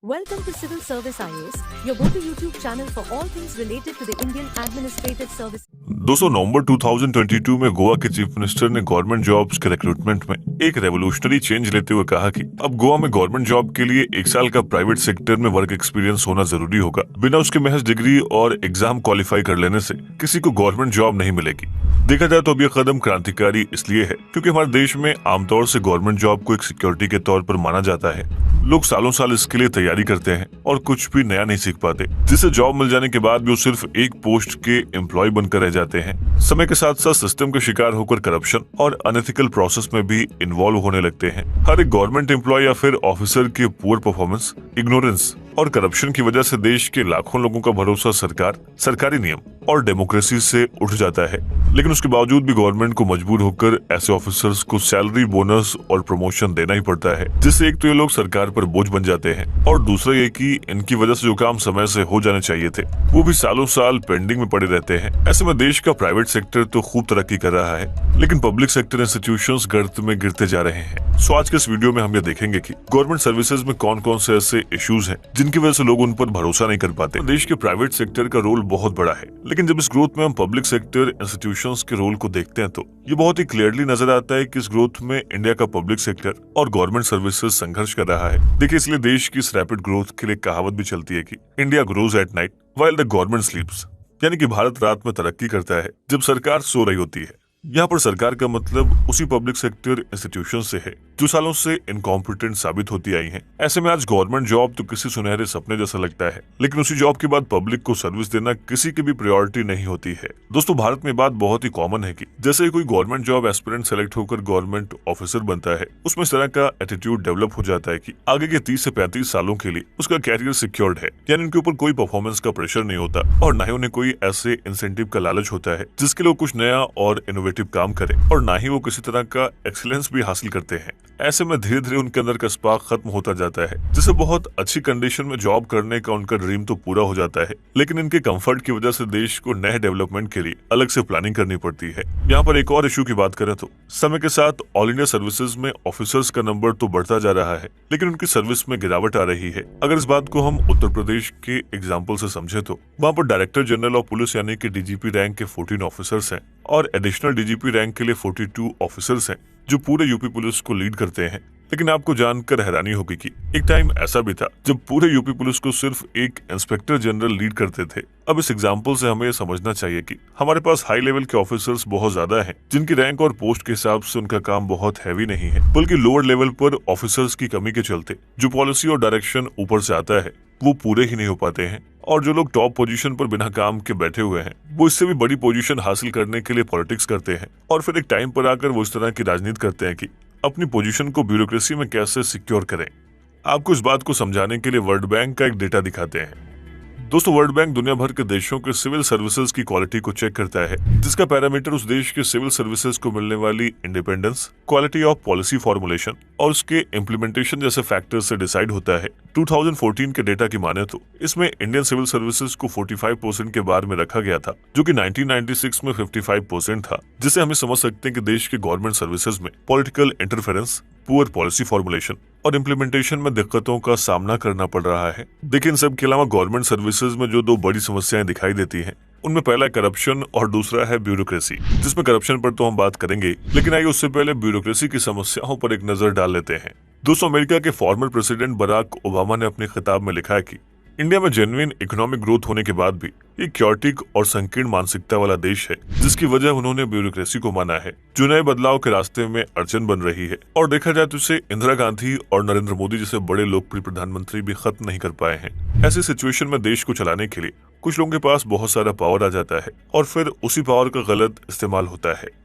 Welcome to Civil Service IAS, your go-to YouTube channel for all things related to the Indian Administrative Service. दोस्तों, नवंबर 2022 में गोवा के chief minister ने government jobs के recruitment में एक revolutionary change लेते हुए कहा कि अब गोवा में गवर्नमेंट जॉब के लिए 1 साल का प्राइवेट सेक्टर में वर्क एक्सपीरियंस होना जरूरी होगा। बिना उसके महज डिग्री और एग्जाम क्वालिफाई कर लेने से किसी को गवर्नमेंट जॉब नहीं मिलेगी। देखा जाए तो अब यह कदम क्रांतिकारी इसलिए है क्योंकि हमारे देश में आमतौर से गवर्नमेंट जॉब को एक सिक्योरिटी के तौर पर माना जाता है। लोग सालों साल इसके लिए तैयारी करते हैं और कुछ भी नया नहीं सीख पाते, जिससे जॉब मिल जाने के बाद भी वो सिर्फ एक पोस्ट के एम्प्लॉय बनकर रह जाते हैं। समय के साथ साथ सिस्टम के शिकार होकर करप्शन और अनएथिकल प्रोसेस में भी इन्वॉल्व होने लगते हैं। हर एक गवर्नमेंट एम्प्लॉय या फिर ऑफिसर के पुअर परफॉर्मेंस, इग्नोरेंस और करप्शन की वजह से देश के लाखों लोगों का भरोसा सरकार, सरकारी नियम और डेमोक्रेसी से उठ जाता है। लेकिन उसके बावजूद भी गवर्नमेंट को मजबूर होकर ऐसे ऑफिसर्स को सैलरी, बोनस और प्रमोशन देना ही पड़ता है, जिससे एक तो ये लोग सरकार पर बोझ बन जाते हैं और दूसरा ये कि इनकी वजह से जो काम समय से हो जाने चाहिए थे वो भी सालों साल पेंडिंग में पड़े रहते हैं। ऐसे में देश का प्राइवेट सेक्टर तो खूब तरक्की कर रहा है, लेकिन पब्लिक सेक्टर इंस्टीट्यूशंस गर्त में गिरते जा रहे हैं। सो आज के इस वीडियो में हम ये देखेंगे कि गवर्नमेंट सर्विसेज में कौन कौन से ऐसे इश्यूज हैं जिनकी वजह से लोग उन पर भरोसा नहीं कर पाते। देश के प्राइवेट सेक्टर का रोल बहुत बड़ा है, लेकिन जब इस ग्रोथ में हम पब्लिक सेक्टर इंस्टीट्यूशंस के रोल को देखते हैं तो ये बहुत ही क्लियरली नजर आता है कि इस ग्रोथ में इंडिया का पब्लिक सेक्टर और गवर्नमेंट सर्विसेज संघर्ष कर रहा है। देखिए, इसलिए देश की इस रैपिड ग्रोथ के लिए कहावत भी चलती है कि India grows at night while the government स्लीप्स, यानी कि भारत रात में तरक्की करता है जब सरकार सो रही होती है। यहाँ पर सरकार का मतलब उसी पब्लिक सेक्टर इंस्टीट्यूशन से है जो सालों से इनकॉम्पिटेंट साबित होती आई हैं। ऐसे में आज गवर्नमेंट जॉब तो किसी सुनहरे सपने जैसा लगता है, लेकिन उसी जॉब के बाद पब्लिक को सर्विस देना किसी की भी प्रायोरिटी नहीं होती है। दोस्तों, भारत में बात बहुत ही कॉमन है कि जैसे ही कोई गवर्नमेंट जॉब एस्पिरेंट सेलेक्ट होकर गवर्नमेंट ऑफिसर बनता है, उसमें इस तरह का एटीट्यूड डेवलप हो जाता है कि आगे के 30 से 35 सालों के लिए उसका कैरियर सिक्योर्ड है, यानी उनके ऊपर कोई परफॉर्मेंस का प्रेशर नहीं होता और न ही उन्हें कोई ऐसे इंसेंटिव का लालच होता है जिसके लिए कुछ नया और इनोवेटिव काम करे, और ना ही वो किसी तरह का एक्सीलेंस भी हासिल करते हैं। ऐसे में धीरे धीरे उनके अंदर का स्पार्क खत्म होता जाता है, जिससे बहुत अच्छी कंडीशन में जॉब करने का उनका ड्रीम तो पूरा हो जाता है, लेकिन इनके कंफर्ट की वजह से देश को नए डेवलपमेंट के लिए अलग से प्लानिंग करनी पड़ती है। यहाँ पर एक और इशू की बात करें तो समय के साथ ऑल इंडिया सर्विसेज में ऑफिसर्स का नंबर तो बढ़ता जा रहा है, लेकिन उनकी सर्विस में गिरावट आ रही है। अगर इस बात को हम उत्तर प्रदेश के एग्जाम्पल से समझे तो वहाँ पर डायरेक्टर जनरल ऑफ पुलिस यानी कि डीजीपी रैंक के 14 ऑफिसर्स हैं और एडिशनल डीजीपी रैंक के लिए 42 ऑफिसर्स हैं जो पूरे यूपी पुलिस को लीड करते हैं। लेकिन आपको जानकर हैरानी होगी कि एक टाइम ऐसा भी था जब पूरे यूपी पुलिस को सिर्फ एक इंस्पेक्टर जनरल लीड करते थे। अब इस एग्जाम्पल से हमें यह समझना चाहिए कि हमारे पास हाई लेवल के ऑफिसर्स बहुत ज्यादा हैं, जिनकी रैंक और पोस्ट के हिसाब से उनका काम बहुत हैवी नहीं है, बल्कि लोअर लेवल पर ऑफिसर्स की कमी के चलते जो पॉलिसी और डायरेक्शन ऊपर से आता है वो पूरे ही नहीं हो पाते हैं, और जो लोग टॉप पोजीशन पर बिना काम के बैठे हुए हैं वो इससे भी बड़ी पोजीशन हासिल करने के लिए पॉलिटिक्स करते हैं, और फिर एक टाइम पर आकर वो इस तरह की राजनीति करते हैं कि अपनी पोजीशन को ब्यूरोक्रेसी में कैसे सिक्योर करें। आपको इस बात को समझाने के लिए वर्ल्ड बैंक का एक डेटा दिखाते हैं। दोस्तों, वर्ल्ड बैंक दुनिया भर के देशों के सिविल सर्विसेज की क्वालिटी को चेक करता है, जिसका पैरामीटर उस देश के सिविल सर्विसेज को मिलने वाली independence, quality of policy formulation और उसके इम्प्लीमेंटेशन जैसे फैक्टर्स से डिसाइड होता है। 2014 के डेटा की माने तो इसमें इंडियन सिविल सर्विसेज को 45% के बार में रखा गया था, जो कि 1996 में 55% था, जिसे हमें समझ सकते हैं कि देश के गवर्नमेंट सर्विसेज में political interference, poor policy formulation और इम्प्लीमेंटेशन में दिक्कतों का सामना करना पड़ रहा है। देखिए, इन सब के अलावा गवर्नमेंट सर्विसेज में जो 2 बड़ी समस्याएं दिखाई देती हैं, उनमें पहला करप्शन और दूसरा है ब्यूरोक्रेसी, जिसमें करप्शन पर तो हम बात करेंगे, लेकिन आइए उससे पहले ब्यूरोक्रेसी की समस्याओं पर एक नजर डाल लेते हैं। दोस्तों, अमेरिका के फॉर्मर प्रेसिडेंट बराक ओबामा ने अपने खिताब में लिखा है कि इंडिया में जेन्युइन इकोनॉमिक ग्रोथ होने के बाद भी ये क्योटिक और संकीर्ण मानसिकता वाला देश है, जिसकी वजह उन्होंने ब्यूरोक्रेसी को माना है, जो नए बदलाव के रास्ते में अड़चन बन रही है। और देखा जाए तो इसे इंदिरा गांधी और नरेंद्र मोदी जैसे बड़े लोकप्रिय प्रधानमंत्री भी खत्म नहीं कर पाए हैं। ऐसी सिचुएशन में देश को चलाने के लिए कुछ लोगों के पास बहुत सारा पावर आ जाता है और फिर उसी पावर का गलत इस्तेमाल होता है।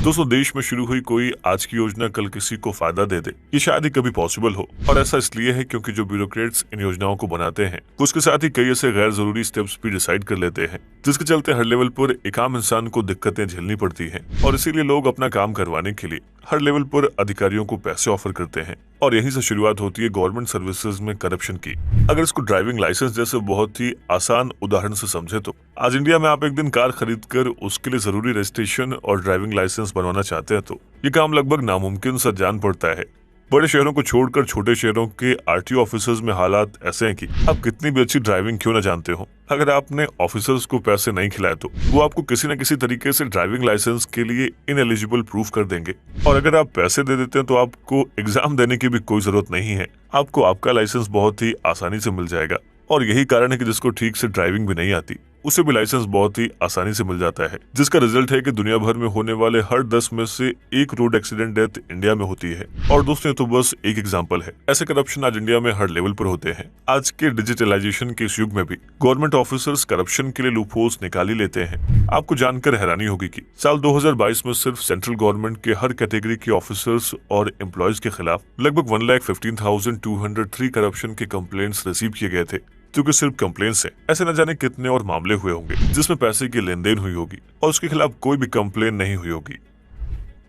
दोस्तों, देश में शुरू हुई कोई आज की योजना कल किसी को फायदा दे दे, ये शायद ही कभी पॉसिबल हो, और ऐसा इसलिए है क्योंकि जो ब्यूरोक्रेट्स इन योजनाओं को बनाते हैं उसके साथ ही कई ऐसे गैर जरूरी स्टेप्स भी डिसाइड कर लेते हैं, जिसके चलते हर लेवल पर एक आम इंसान को दिक्कतें झेलनी पड़ती हैं, और इसीलिए लोग अपना काम करवाने के लिए हर लेवल पर अधिकारियों को पैसे ऑफर करते हैं, और यहीं से शुरुआत होती है गवर्नमेंट सर्विसेज में करप्शन की। अगर इसको ड्राइविंग लाइसेंस जैसे बहुत ही आसान उदाहरण से समझे तो आज इंडिया में आप एक दिन कार खरीद कर उसके लिए जरूरी रजिस्ट्रेशन और ड्राइविंग लाइसेंस बनवाना चाहते हैं तो ये काम लगभग नामुमकिन सा जान पड़ता है। बड़े शहरों को छोड़कर छोटे शहरों के आरटीओ ऑफिसर्स में हालात ऐसे हैं कि आप कितनी भी अच्छी ड्राइविंग क्यों ना जानते हो, अगर आपने ऑफिसर्स को पैसे नहीं खिलाए तो वो आपको किसी न किसी तरीके से ड्राइविंग लाइसेंस के लिए इनएलिजिबल प्रूफ कर देंगे। और अगर आप पैसे दे देते हैं तो आपको एग्जाम देने की भी कोई जरूरत नहीं है, आपको आपका लाइसेंस बहुत ही आसानी से मिल जाएगा। और यही कारण है कि जिसको ठीक से ड्राइविंग भी नहीं आती उसे भी लाइसेंस बहुत ही आसानी से मिल जाता है, जिसका रिजल्ट है कि दुनिया भर में होने वाले हर 10 में से एक रोड एक्सीडेंट डेथ इंडिया में होती है। और दोस्तों ये तो बस एक एग्जांपल है, ऐसे करप्शन आज इंडिया में हर लेवल पर होते हैं। आज के डिजिटलाइजेशन के इस युग में भी गवर्नमेंट ऑफिसर्स करप्शन के लिए लूपहोल्स निकाल ही लेते हैं। आपको जानकर हैरानी होगी कि साल 2022 में सिर्फ सेंट्रल गवर्नमेंट के हर कैटेगरी के ऑफिसर्स और एम्प्लॉयज के खिलाफ लगभग 1,15,203 करप्शन के कंप्लेंट्स रिसीव किए गए थे, जो कि सिर्फ कंप्लेंट्स है। ऐसे न जाने कितने और मामले हुए होंगे जिसमें पैसे की लेन देन हुई होगी और उसके खिलाफ कोई भी कंप्लेन नहीं हुई होगी।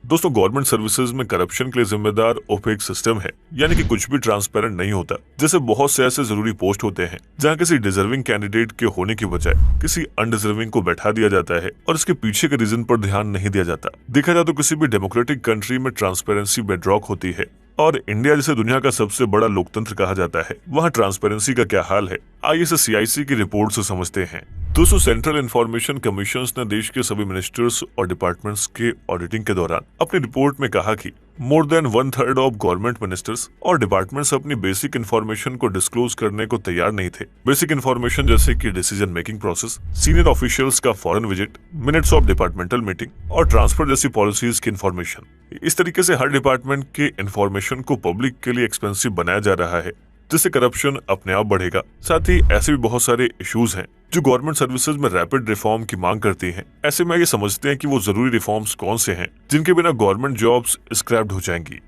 दोस्तों गवर्नमेंट सर्विसेज में करप्शन के लिए जिम्मेदार ओपेक सिस्टम है, यानी कि कुछ भी ट्रांसपेरेंट नहीं होता। जैसे बहुत से ऐसे जरूरी पोस्ट होते हैं जहां किसी डिजर्विंग कैंडिडेट के होने की बजाय किसी अनडिजर्विंग को बैठा दिया जाता है और इसके पीछे के रीजन पर ध्यान नहीं दिया जाता। देखा जाए तो किसी भी डेमोक्रेटिक कंट्री में ट्रांसपेरेंसी बेडरॉक होती है, और इंडिया जिसे दुनिया का सबसे बड़ा लोकतंत्र कहा जाता है, वहाँ ट्रांसपेरेंसी का क्या हाल है, आइए इसे सीआईसी की रिपोर्ट से समझते हैं। दोस्तों सेंट्रल इंफॉर्मेशन कमीशन ने देश के सभी मिनिस्टर्स और डिपार्टमेंट्स के ऑडिटिंग के दौरान अपनी रिपोर्ट में कहा कि more than 1/3 of government ministers और डिपार्टमेंट्स अपनी बेसिक इन्फॉर्मेशन को डिस्क्लोज करने को तैयार नहीं थे। बेसिक इन्फॉर्मेशन जैसे कि decision making process, senior officials का foreign visit, minutes of departmental meeting और ट्रांसफर जैसी पॉलिसीज की इन्फॉर्मेशन। इस तरीके से हर डिपार्टमेंट के इन्फॉर्मेशन को पब्लिक के लिए एक्सपेंसिव बनाया जा रहा है, जिससे करप्शन अपने आप बढ़ेगा। साथ ही ऐसे भी बहुत सारे इश्यूज हैं जो गवर्नमेंट सर्विसेज में रैपिड रिफॉर्म की मांग करती हैं। ऐसे में ये समझते हैं कि वो जरूरी रिफॉर्म्स कौन से हैं जिनके बिना गवर्नमेंट जॉब्स स्क्रैप्ड हो जाएंगी।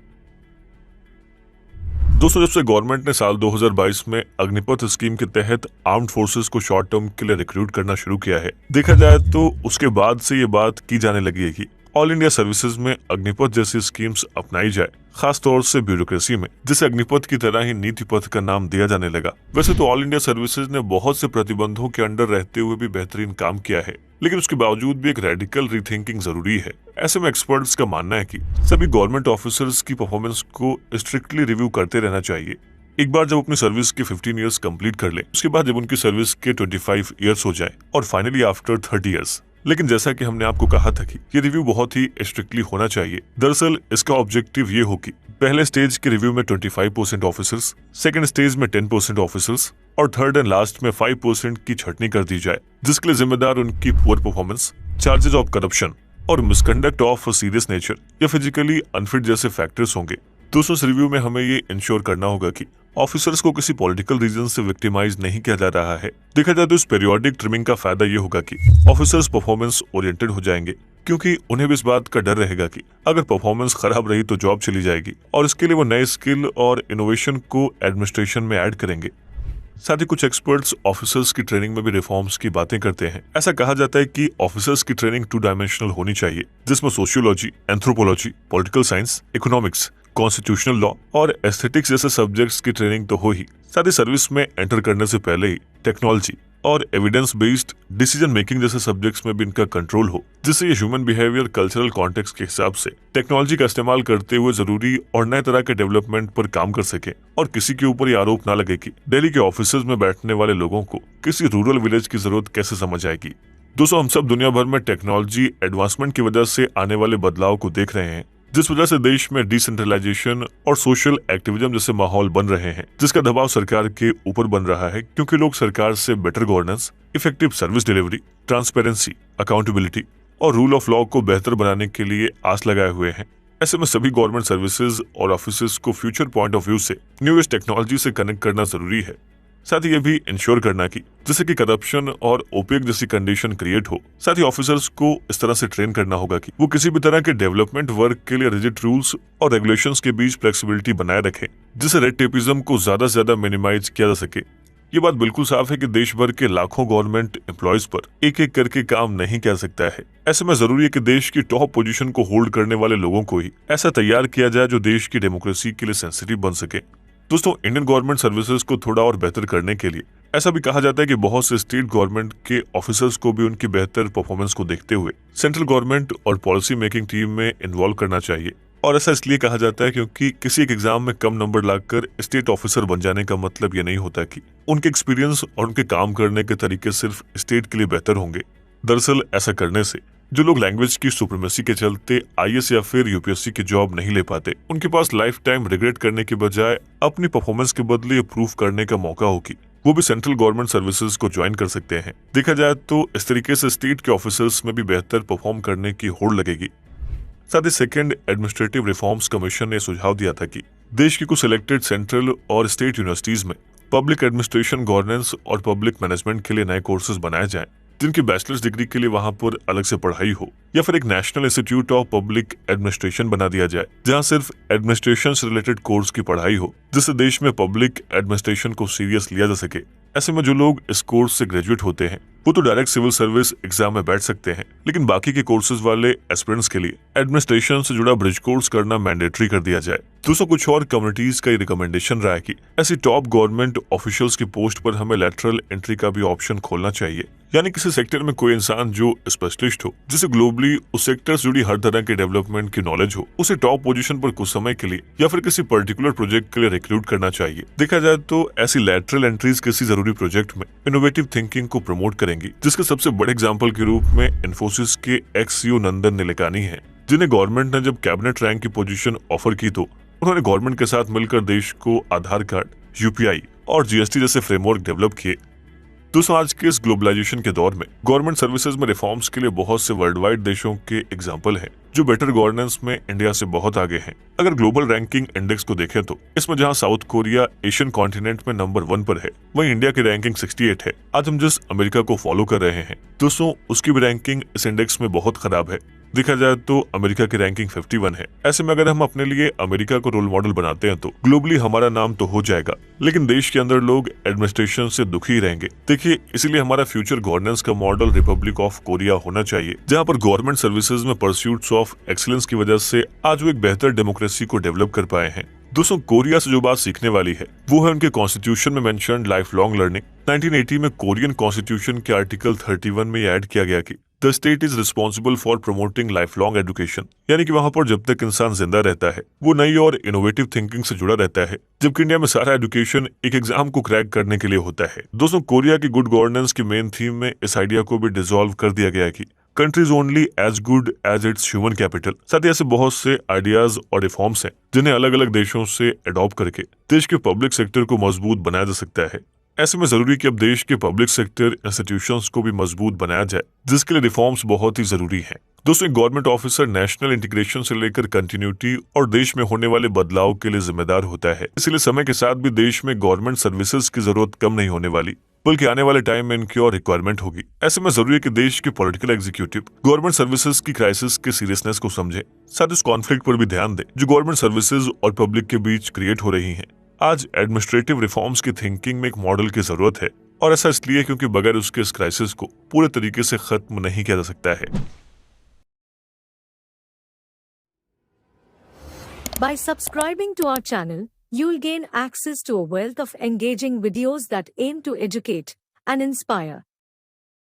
दोस्तों जब से गवर्नमेंट ने साल 2022 में अग्निपथ स्कीम के तहत आर्म्ड फोर्सेस को शॉर्ट टर्म के लिए रिक्रूट करना शुरू किया है, देखा जाए तो उसके बाद से ये बात की जाने लगी है कि ऑल इंडिया सर्विसेज में अग्निपथ जैसी स्कीम्स अपनाई जाए, खास तौर से ब्यूरोक्रेसी में, जिसे अग्निपथ की तरह ही नीति पथ का नाम दिया जाने लगा। वैसे तो ऑल इंडिया सर्विसेज ने बहुत से प्रतिबंधों के अंडर रहते हुए भी बेहतरीन काम किया है, लेकिन उसके बावजूद भी एक रेडिकल रीथिंकिंग जरूरी है। ऐसे में एक्सपर्ट्स का मानना है कि सभी गवर्नमेंट ऑफिसर्स की परफॉर्मेंस को स्ट्रिक्टली रिव्यू करते रहना चाहिए। एक बार जब अपनी सर्विस के 15 ईयर्स कंप्लीट कर ले, उसके बाद जब उनकी सर्विस के 25 ईयर्स हो जाए और फाइनली आफ्टर 30 ईयर्स। लेकिन जैसा कि हमने आपको कहा था कि ये रिव्यू बहुत ही स्ट्रिक्टली होना चाहिए। दरअसल इसका ऑब्जेक्टिव ये हो कि पहले स्टेज के रिव्यू में 25% ऑफिसर्स, सेकंड स्टेज में 10% ऑफिसर्स और थर्ड एंड लास्ट में 5% की छटनी कर दी जाए, जिसके लिए जिम्मेदार उनकी poor performance, charges of corruption और मिसकंडक्ट ऑफ सीरियस नेचर या फिजिकली अनफिट जैसे फैक्टर्स होंगे। दोस्तों इस रिव्यू में हमें ये इंश्योर करना होगा कि ऑफिसर्स को किसी पॉलिटिकल रीजन से विक्टिमाइज नहीं किया जा रहा है। देखा जाए तो इस पीरियोडिक ट्रिमिंग का फायदा ये होगा कि ऑफिसर्स परफॉर्मेंस ओरिएंटेड हो जाएंगे, क्योंकि उन्हें भी इस बात का डर रहेगा कि अगर परफॉर्मेंस खराब रही तो जॉब चली जाएगी, और इसके लिए वो नए स्किल और इनोवेशन को एडमिनिस्ट्रेशन में ऐड करेंगे। साथ ही कुछ एक्सपर्ट्स ऑफिसर्स की ट्रेनिंग में भी रिफॉर्म्स की बातें करते हैं। ऐसा कहा जाता है कि ऑफिसर्स की ट्रेनिंग 2 डायमेंशनल होनी चाहिए, जिसमें sociology, anthropology, political science, economics, constitutional law और एस्थेटिक्स जैसे सब्जेक्ट्स की ट्रेनिंग तो हो ही, साथ ही सर्विस में एंटर करने से पहले ही टेक्नोलॉजी और एविडेंस बेस्ड डिसीजन मेकिंग जैसे सब्जेक्ट्स में भी इनका कंट्रोल हो, जिससे ये ह्यूमन बिहेवियर कल्चरल कॉन्टेक्स्ट के हिसाब से टेक्नोलॉजी का इस्तेमाल करते हुए जरूरी और नए तरह के डेवलपमेंट पर काम कर सके, और किसी के ऊपर ये आरोप ना लगे कि दिल्ली के ऑफिसेज में बैठने वाले लोगों को किसी रूरल विलेज की जरूरत कैसे समझ आएगी। दोस्तों हम सब दुनिया भर में टेक्नोलॉजी एडवांसमेंट की वजह से आने वाले बदलाव को देख रहे हैं, जिस वजह से देश में डिसेंट्रलाइजेशन और सोशल एक्टिविज्म जैसे माहौल बन रहे हैं, जिसका दबाव सरकार के ऊपर बन रहा है, क्योंकि लोग सरकार से better governance, effective service delivery, transparency, accountability और रूल ऑफ लॉ को बेहतर बनाने के लिए आस लगाए हुए हैं। ऐसे में सभी गवर्नमेंट सर्विसेज और ऑफिसेज को फ्यूचर पॉइंट ऑफ व्यू से न्यूएस्ट टेक्नोलॉजी से कनेक्ट करना जरूरी है। साथ ही ये भी इंश्योर करना कि जैसे कि करप्शन और ओपेक जैसी कंडीशन क्रिएट हो, साथ ही ऑफिसर्स को इस तरह से ट्रेन करना होगा कि वो किसी भी तरह के डेवलपमेंट वर्क के लिए रिजिड रूल्स और रेगुलेशंस के बीच फ्लेक्सिबिलिटी बनाए रखें, जिससे रेड टेपिज्म को ज्यादा से ज्यादा मिनिमाइज किया जा सके। ये बात बिल्कुल साफ है कि देश भर के लाखों गवर्नमेंट एम्प्लॉयज पर एक एक करके काम नहीं किया सकता है। ऐसे में जरूरी है कि देश की टॉप पोजीशन को होल्ड करने वाले लोगों को ही ऐसा तैयार किया जाए जो देश की डेमोक्रेसी के लिए सेंसिटिव बन सके। दोस्तों इंडियन गवर्नमेंट सर्विसेज को थोड़ा और बेहतर करने के लिए ऐसा भी कहा जाता है कि बहुत से स्टेट गवर्नमेंट के ऑफिसर्स को भी उनकी बेहतर परफॉर्मेंस को देखते हुए सेंट्रल गवर्नमेंट और पॉलिसी मेकिंग टीम में इन्वॉल्व करना चाहिए, और ऐसा इसलिए कहा जाता है क्योंकि किसी एक एग्जाम में कम नंबर लाकर स्टेट ऑफिसर बन जाने का मतलब ये नहीं होता कि उनके एक्सपीरियंस और उनके काम करने के तरीके सिर्फ स्टेट के लिए बेहतर होंगे। दरअसल ऐसा करने से जो लोग लैंग्वेज की सुप्रीमेसी के चलते आईएएस या फिर यूपीएससी की जॉब नहीं ले पाते, उनके पास लाइफ टाइम रिग्रेट करने के बजाय अपनी परफॉर्मेंस के बदले ये प्रूव करने का मौका होगी वो भी सेंट्रल गवर्नमेंट सर्विसेज को ज्वाइन कर सकते हैं। देखा जाए तो इस तरीके से स्टेट के ऑफिसर्स में भी बेहतर परफॉर्म करने की होड़ लगेगी। साथ ही सेकेंड एडमिनिस्ट्रेटिव रिफॉर्म्स कमीशन ने सुझाव दिया था कि देश की कुछ सिलेक्टेड सेंट्रल और स्टेट यूनिवर्सिटीज में पब्लिक एडमिनिस्ट्रेशन, गवर्नेंस और पब्लिक मैनेजमेंट के लिए नए कोर्सेज बनाए जाएं, जिनकी बैचलर्स डिग्री के लिए वहां पर अलग से पढ़ाई हो, या फिर एक national institute of public administration बना दिया जाए जहां सिर्फ एडमिनिस्ट्रेशन से रिलेटेड कोर्स की पढ़ाई हो, जिससे देश में पब्लिक एडमिनिस्ट्रेशन को सीरियस लिया जा सके। ऐसे में जो लोग इस कोर्स से ग्रेजुएट होते हैं वो तो डायरेक्ट सिविल सर्विस एग्जाम में बैठ सकते हैं, लेकिन बाकी के कोर्सेज वाले एस्पिरेंट्स के लिए एडमिनिस्ट्रेशन से जुड़ा ब्रिज कोर्स करना मैंडेटरी कर दिया जाए। दोस्तों, कुछ और कम्युनिटीज का रिकमेंडेशन रहा है कि ऐसी टॉप गवर्नमेंट ऑफिशियल्स की पोस्ट पर हमें लैटरल एंट्री का भी ऑप्शन खोलना चाहिए, यानी किसी सेक्टर में कोई इंसान जो स्पेशलिस्ट हो, जिसे ग्लोबली उस सेक्टर से जुड़ी हर तरह के डेवलपमेंट की नॉलेज हो, उसे टॉप पोजीशन पर कुछ समय के लिए या फिर किसी पर्टिकुलर प्रोजेक्ट के लिए रिक्रूट करना चाहिए। देखा जाए तो ऐसी लैटरल एंट्रीज किसी जरूरी प्रोजेक्ट में इनोवेटिव थिंकिंग को प्रमोट करेंगी, जिसके सबसे बड़े एग्जाम्पल के रूप में इन्फोसिस के एक्स सीईओ नंदन निलेकानी है, जिन्हें गवर्नमेंट ने जब कैबिनेट रैंक की पोजीशन ऑफर की तो उन्होंने गवर्नमेंट के साथ मिलकर देश को आधार कार्ड, यूपीआई और जीएसटी जैसे फ्रेमवर्क डेवलप किए। दोस्तों, आज के इस ग्लोबलाइजेशन के दौर में गवर्नमेंट सर्विसेज में रिफॉर्म्स के लिए बहुत से वर्ल्ड वाइड देशों के एग्जाम्पल हैं जो बेटर गवर्नेंस में इंडिया से बहुत आगे हैं। अगर ग्लोबल रैंकिंग इंडेक्स को देखें तो इसमें जहां साउथ कोरिया एशियन कॉन्टिनेंट में नंबर 1 पर है, वहीं इंडिया की रैंकिंग 68 है। आज हम जिस अमेरिका को फॉलो कर रहे हैं दोस्तों, उसकी भी रैंकिंग इस इंडेक्स में बहुत खराब है। देखा जाए तो अमेरिका की रैंकिंग 51 है। ऐसे में अगर हम अपने लिए अमेरिका को रोल मॉडल बनाते हैं तो ग्लोबली हमारा नाम तो हो जाएगा, लेकिन देश के अंदर लोग एडमिनिस्ट्रेशन से दुखी रहेंगे। देखिए, इसीलिए हमारा फ्यूचर गवर्नेंस का मॉडल रिपब्लिक ऑफ कोरिया होना चाहिए, जहां पर गवर्नमेंट सर्विसेज में परस्यूट्स ऑफ एक्सीलेंस की वजह से आज वो एक बेहतर डेमोक्रेसी को डेवलप कर पाए हैं। दोस्तों, कोरिया से जो बात सीखने वाली है वो है उनके कॉन्स्टिट्यूशन में मेंशन्ड लाइफ लॉन्ग लर्निंग। 1980 में कोरियन कॉन्स्टिट्यूशन के आर्टिकल 31 में ऐड किया गया कि the state is responsible for promoting life long education, यानी कि वहां पर जब तक इंसान जिंदा रहता है वो नई और इनोवेटिव थिंकिंग से जुड़ा रहता है, जबकि इंडिया में सारा एजुकेशन एक एग्जाम को क्रैक करने के लिए होता है। दोस्तों, कोरिया की गुड गवर्नेंस की मेन थीम में इस आइडिया को भी डिसॉल्व कर दिया गया कि countries only as good as it's human capital. साथ ही ऐसे बहुत से आइडियाज और रिफॉर्म्स हैं जिन्हें अलग अलग देशों से अडॉप्ट करके देश के पब्लिक सेक्टर को मजबूत बनाया जा सकता है। ऐसे में जरूरी कि अब देश के पब्लिक सेक्टर इंस्टीट्यूशंस को भी मजबूत बनाया जाए, जिसके लिए रिफॉर्म्स बहुत ही जरूरी हैं। दोस्तों, एक गवर्नमेंट ऑफिसर नेशनल इंटीग्रेशन से लेकर कंटिन्यूटी और देश में होने वाले बदलाव के लिए जिम्मेदार होता है। इसलिए समय के साथ भी देश में गवर्नमेंट सर्विसेज की जरूरत कम नहीं होने वाली, बल्कि आने वाले टाइम में इनकी और रिक्वायरमेंट होगी। ऐसे में जरूरी है कि देश के पॉलिटिकल एग्जीक्यूटिव गवर्नमेंट सर्विसेज की क्राइसिस के सीरियसनेस को समझे, साथ उस कॉन्फ्लिक्ट पर भी ध्यान दे जो गवर्नमेंट सर्विसेज और पब्लिक के बीच क्रिएट हो रही है। आज एडमिनिस्ट्रेटिव रिफॉर्म्स की थिंकिंग में एक मॉडल की जरूरत है, और ऐसा इसलिए क्योंकि बगैर उसके इस क्राइसिस को पूरे तरीके से खत्म नहीं किया जा सकता है। By subscribing to our channel, you'll gain access to a wealth of engaging videos that aim to educate and inspire.